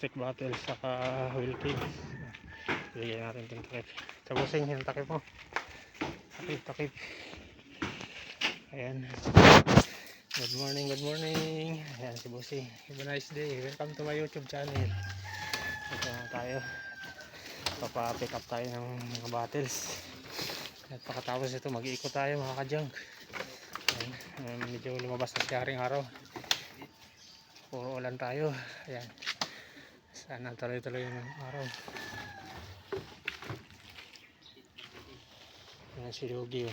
plastic bottle saka wheel cage. Bigyan natin itong takip. Tabusing yung takip mo. Takip. Ayan. Good morning. Ayan si Bossy. Have a nice day. Welcome to my YouTube channel. Ito na tayo. Papa-pick up tayo ng mga bottles. At pagkatapos ito, mag-iikot tayo mga ka-junk. Medyo lumabas na siyaring araw. Puro ulan tayo. Ayan. Sana tuloy-tuloy ng araw. Ayan si Yogi.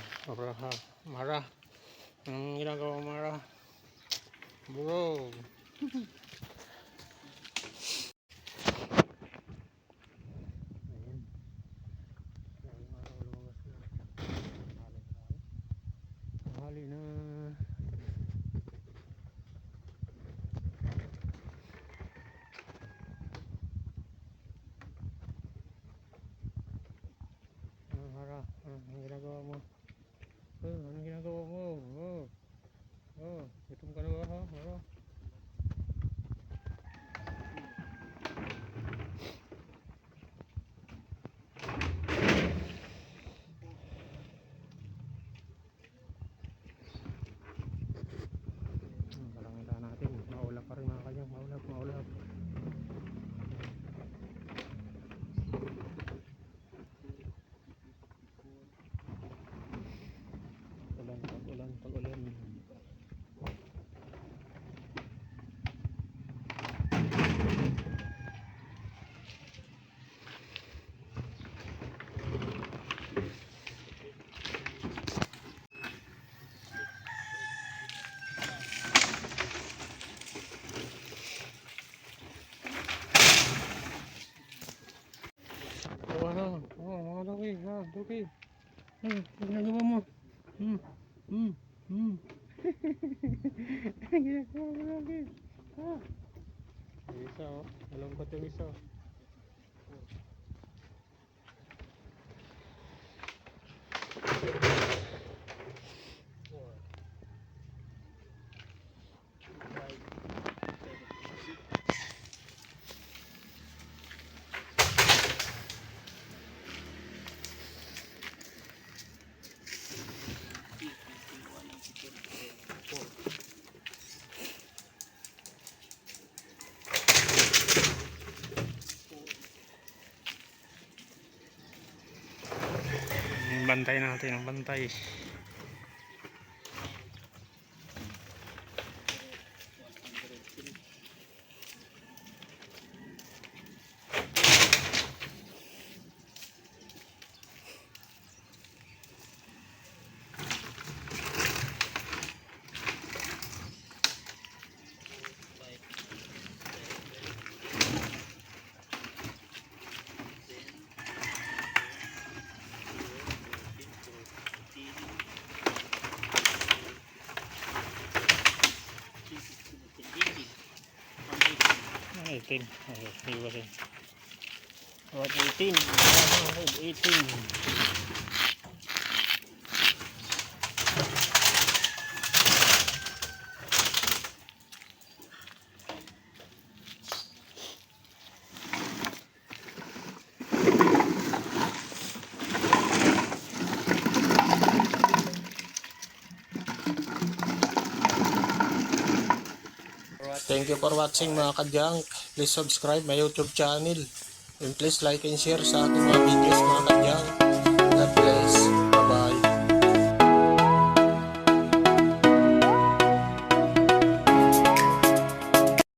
Mara. Anong ginagawa Mara? Bro. Hali na. Mara, anong ginagawa mo? Anong ginagawa mo? Gutom ka na ba ha? Mara? Kalangita natin. Maulap pa rin mga kanyang. Maulap. Pag-ulan. Duki. Ang ginagawa mo? Ang ginagawa mo lagi. Isa oh. Malungkot yung isa. Bantay natin ang bantay. Okay, iwasin. What 18? 18. Thank you for watching mga ka-junk. Please subscribe my YouTube channel. And please like and share sa ating mga videos.